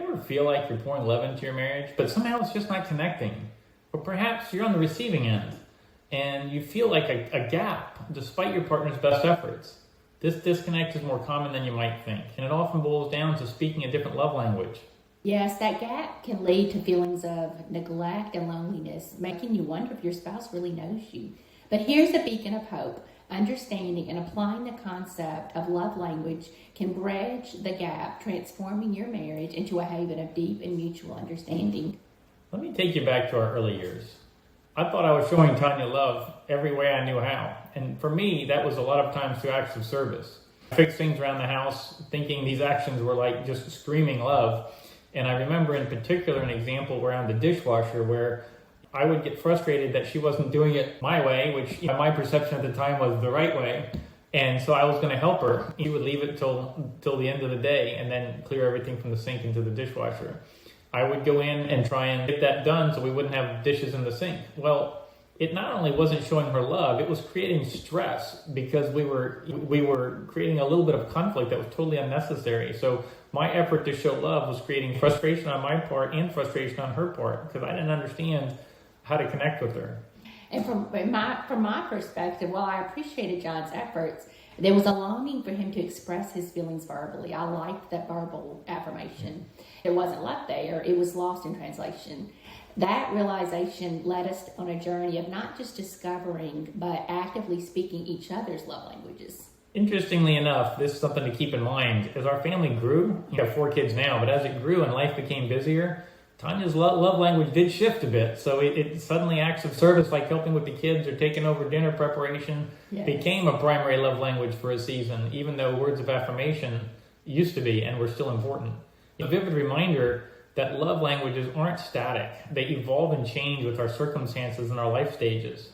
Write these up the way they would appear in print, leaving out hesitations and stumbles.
ever feel like you're pouring love into your marriage, but somehow it's just not connecting? Or perhaps you're on the receiving end and you feel like a gap despite your partner's best efforts. This disconnect is more common than you might think, and it often boils down to speaking a different love language. Yes, that gap can lead to feelings of neglect and loneliness, making you wonder if your spouse really knows you. But here's a beacon of hope. Understanding and applying the concept of love language can bridge the gap, transforming your marriage into a haven of deep and mutual understanding. Let me take you back to our early years. I thought I was showing Tanya love every way I knew how. And for me, that was a lot of times through acts of service. I fixed things around the house thinking these actions were like just screaming love. And I remember in particular an example around the dishwasher where I would get frustrated that she wasn't doing it my way, which my perception at the time was the right way. And so I was going to help her. She would leave it till the end of the day and then clear everything from the sink into the dishwasher. I would go in and try and get that done so we wouldn't have dishes in the sink. Well, it not only wasn't showing her love, it was creating stress because we were creating a little bit of conflict that was totally unnecessary. So my effort to show love was creating frustration on my part and frustration on her part because I didn't understand how to connect with her. And from my perspective, while I appreciated John's efforts, there was a longing for him to express his feelings verbally. I liked that verbal affirmation. There wasn't love there. It was lost in translation. That realization led us on a journey of not just discovering, but actively speaking each other's love languages. Interestingly enough, this is something to keep in mind. As our family grew, we have 4 kids now, but as it grew and life became busier, Tanya's love language did shift a bit. So it suddenly acts of service like helping with the kids or taking over dinner preparation became a primary love language for a season, even though words of affirmation used to be and were still important. A vivid reminder that love languages aren't static. They evolve and change with our circumstances and our life stages.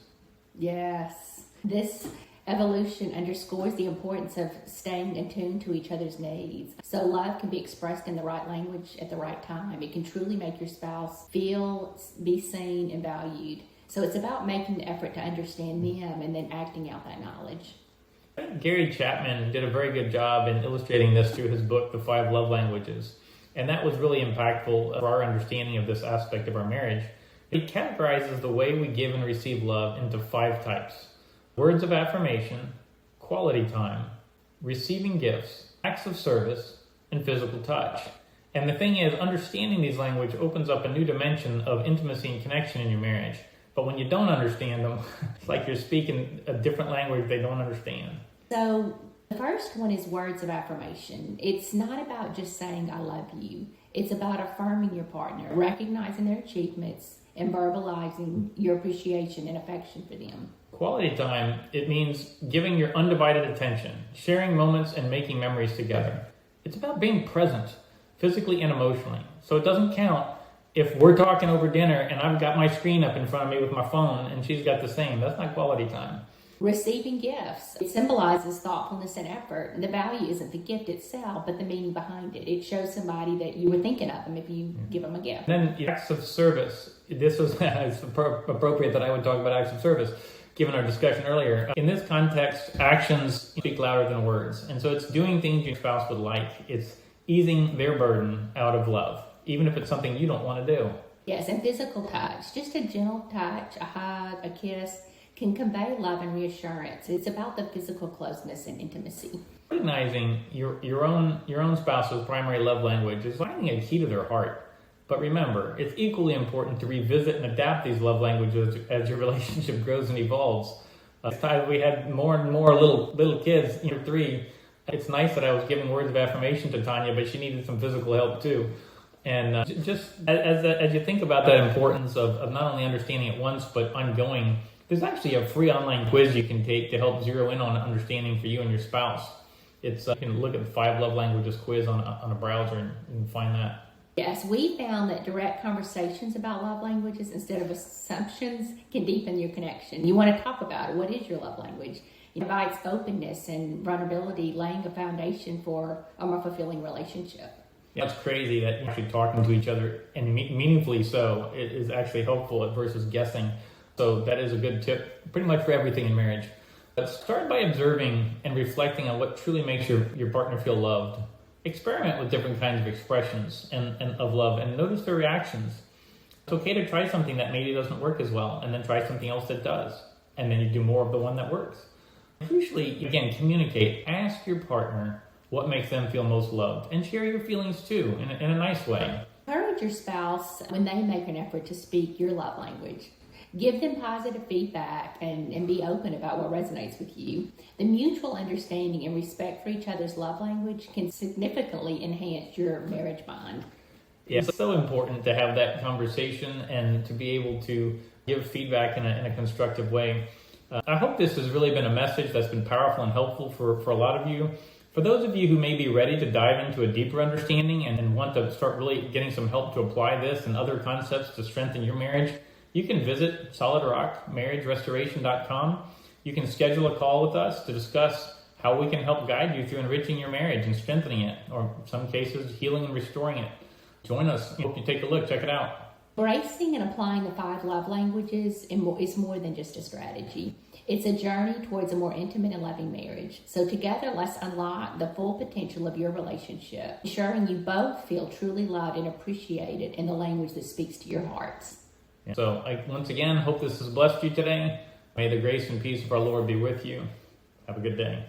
Yes. This evolution underscores the importance of staying attuned to each other's needs. So love can be expressed in the right language at the right time. It can truly make your spouse feel, be seen, and valued. So it's about making the effort to understand them and then acting out that knowledge. Gary Chapman did a very good job in illustrating this through his book, The 5 Love Languages. And that was really impactful for our understanding of this aspect of our marriage. It categorizes the way we give and receive love into 5 types: words of affirmation, quality time, receiving gifts, acts of service, and physical touch. And the thing is, understanding these languages opens up a new dimension of intimacy and connection in your marriage. But when you don't understand them, it's like you're speaking a different language they don't understand. So the first one is words of affirmation. It's not about just saying, I love you. It's about affirming your partner, recognizing their achievements, and verbalizing your appreciation and affection for them. Quality time, it means giving your undivided attention, sharing moments, and making memories together. It's about being present, physically and emotionally. So it doesn't count if we're talking over dinner and I've got my screen up in front of me with my phone and she's got the same. That's not quality time. Receiving gifts. It symbolizes thoughtfulness and effort. And the value isn't the gift itself, but the meaning behind it. It shows somebody that you were thinking of them if you give them a gift. Then acts of service. This was it's appropriate that I would talk about acts of service, given our discussion earlier. In this context, actions speak louder than words. And so it's doing things your spouse would like. It's easing their burden out of love, even if it's something you don't want to do. Yes, and physical touch. Just a gentle touch, a hug, a kiss can convey love and reassurance. It's about the physical closeness and intimacy. Recognizing your own spouse's primary love language is finding a key to their heart. But remember, it's equally important to revisit and adapt these love languages as your relationship grows and evolves. As we had more and more little kids, 3, it's nice that I was giving words of affirmation to Tanya, but she needed some physical help too. And just as you think about that importance of not only understanding it once, but ongoing, there's actually a free online quiz you can take to help zero in on understanding for you and your spouse. It's you can look at the 5 love languages quiz on a browser and find that. Yes, we found that direct conversations about love languages instead of assumptions can deepen your connection. You want to talk about it. What is your love language? It invites openness and vulnerability, laying a foundation for a more fulfilling relationship. Yeah, it's crazy that actually talking to each other, and meaningfully so, it is actually helpful versus guessing. So that is a good tip pretty much for everything in marriage. But start by observing and reflecting on what truly makes your partner feel loved. experiment with different kinds of expressions and of love and notice their reactions. It's okay to try something that maybe doesn't work as well and then try something else that does. And then you do more of the one that works. Crucially, again, communicate. Ask your partner what makes them feel most loved and share your feelings too in a nice way. Encourage your spouse when they make an effort to speak your love language. Give them positive feedback and be open about what resonates with you. The mutual understanding and respect for each other's love language can significantly enhance your marriage bond. Yeah, it's so important to have that conversation and to be able to give feedback in a constructive way. I hope this has really been a message that's been powerful and helpful for a lot of you. For those of you who may be ready to dive into a deeper understanding and want to start really getting some help to apply this and other concepts to strengthen your marriage, you can visit solidrockmarriagerestoration.com. You can schedule a call with us to discuss how we can help guide you through enriching your marriage and strengthening it, or in some cases, healing and restoring it. Join us. Hope you take a look. Check it out. Embracing and applying the 5 love languages is more than just a strategy. It's a journey towards a more intimate and loving marriage. So together, let's unlock the full potential of your relationship, ensuring you both feel truly loved and appreciated in the language that speaks to your hearts. So once again, hope this has blessed you today. May the grace and peace of our Lord be with you. Have a good day.